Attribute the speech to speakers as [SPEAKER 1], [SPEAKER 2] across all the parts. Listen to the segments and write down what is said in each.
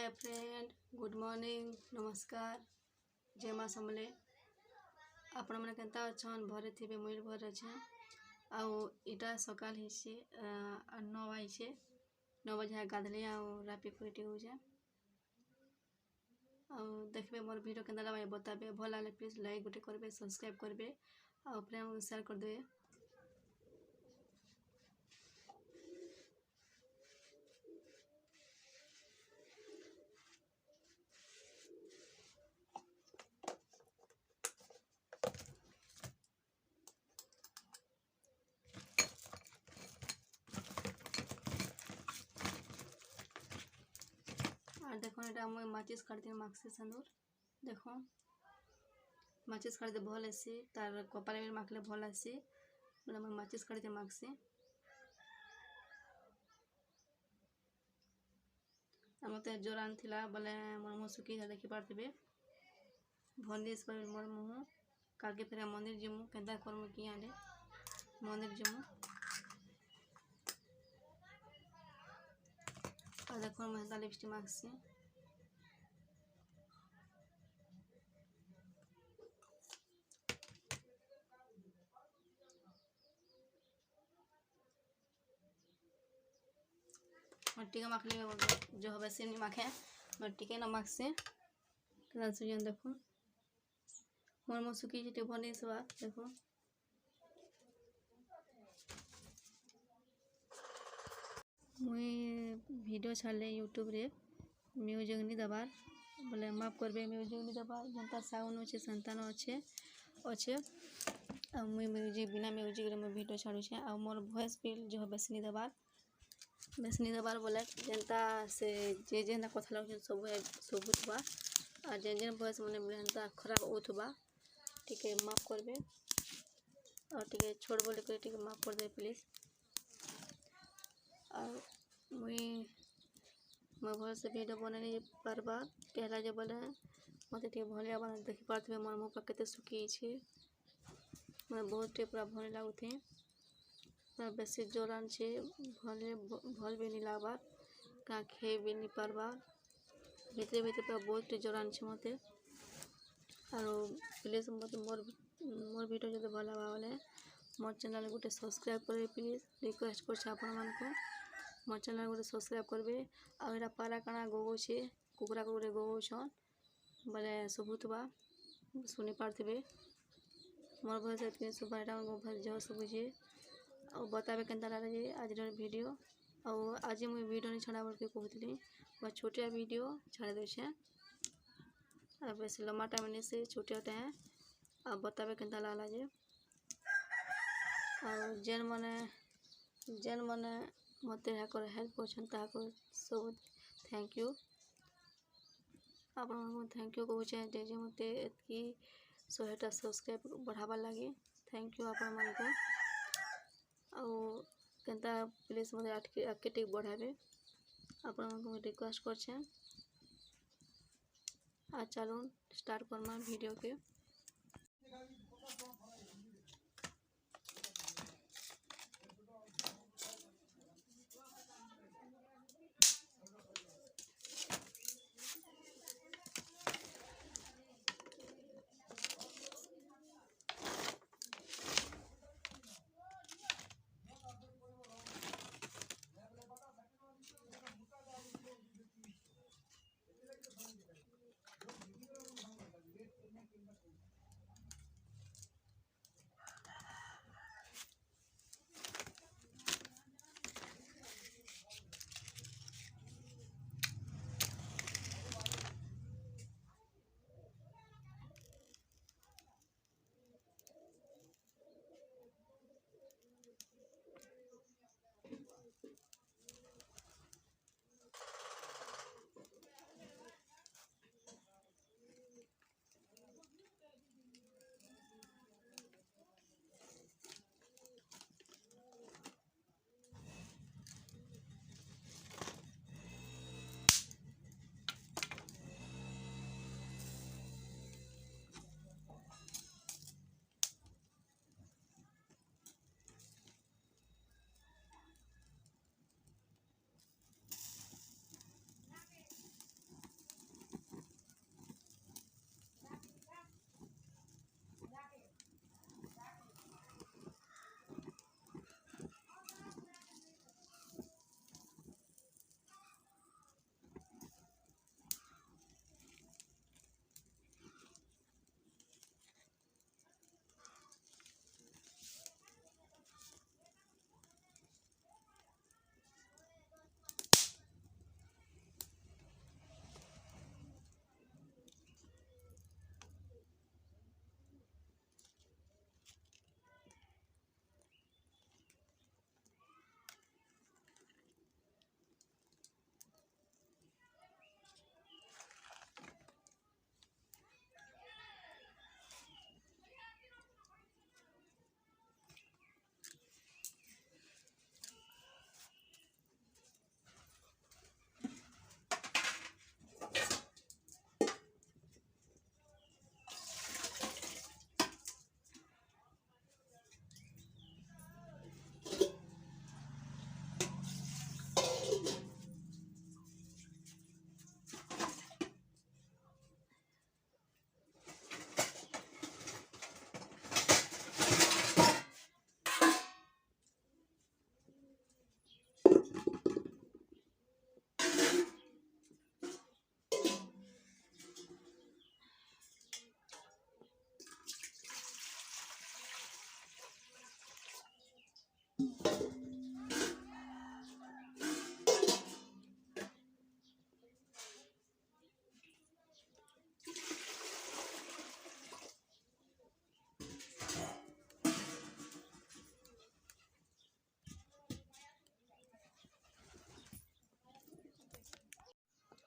[SPEAKER 1] Hi friend, good morning, नमस्कार, जय माँ समले। आपण मैंने केंता अच्छन भरे थे मुझे भर अच्छे आटा सकाल ही 9 बजे 9 बजे गाधली रापी खुईटी हो देखिए मोर वीडियो के लगे बताबे भल लगे प्लीज लाइक गोटे करेंगे, सब्सक्राइब करेंगे और फ्रेंड शेयर करदे। और देखो ये मुझे माचिस काटती माखसी संदूर देखो माचिस काटते भल आसी तार कपाल में माखले भल आसी बोले मुझे माचिस काटते माखसी मत जोर आना बोले मोर मुँह सुखी देखी पार्थे भंडिस मोर मुँह काल के फिर मंदिर जीमु केन्ता करमु कि आने मंदिर जीमु और देखो मैं लिपस्टिक माखसी टीका माखले जो हम से नहीं माखे टीके न माखसे सुजन देखो मोर मुँह सुखी भनी सब देखो मुई वीडियो छाड़े यूट्यूब रे म्यूजिक नहीं दबार बोले माफ करबे म्यूजिक नहीं दबार जनता साउंड अच्छे संतान अच्छे अच्छे मुई म्यूजिक बिना म्यूजिक रे मुई वीडियो छाड़ुछे आ मोर वॉइस भी जो बेस नहीं दबार बोले जनता से जे जेनता कथा लगे सब थोबा आ जेन वॉइस मैंने जनता खराब होथबा टिके माफ करबे और टिके छोड़ बोले टिके माफ कर दे प्लीज। और मुई भल से वीडियो बना नहीं पार्बा पहला जो बोले मत भलिया बना देखी पार्थे मोर मुँह के सुखी मैं बहुत पूरा भल लगुथे बेस जोरान छे भल भी नहीं लगबार क्या खे भी नहीं पार्बार भीतर भीतर पूरा बहुत जोरान छे मत और प्लीज मत मोर वीडियो जो भल लगा बोले मोर चैनल गोटे सब्सक्राइब करें प्लीज रिक्वेस्ट कर मोर चैनल गोटे सब्सक्राइब करेंगे और यहाँ पारा काना गोगोचे कुकुरा को गोगोछन बोले शुभुथबा शुनि पार्थे मोर भय सुबह जो शुभुचे और बताबे केन्ता लगे आज वीडियो और आज मुझे वीडियो नहीं छाड़ा बोल के कहती बस छोटिया वीडियो छाड़ देछे और बेस लम्बा टाइम नहीं से छोटिया टाइम और बताबे केन्ता लगे और जेन मने मत हेल्प कर सब थैंक यू आप थैंक यू कहूँ जे जे मत 100टा सब्सक्राइब बढ़ावा लगे थैंक यू आपण मन को और केन्ता प्लीज मत आगे टिक बढ़ाबे आपण रिक्वेस्ट कर चलो स्टार्ट करमा वीडियो के।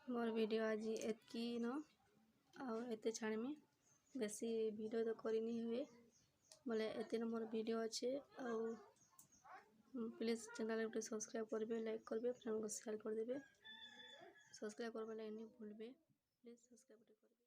[SPEAKER 1] मोर वीडियो आज एतकी न आउ एते छाड़मी बेसी वीडियो तो करनी हुए बोले एते न मोर वीडियो अच्छे आउ प्लीज चैनल गोटे सब्सक्राइब करेंगे, लाइक करेंगे, फ्रेंड को शेयर कर देवे, सब्सक्राइब करवा नहीं भूलबे, प्लीज सब्सक्राइब करेंगे।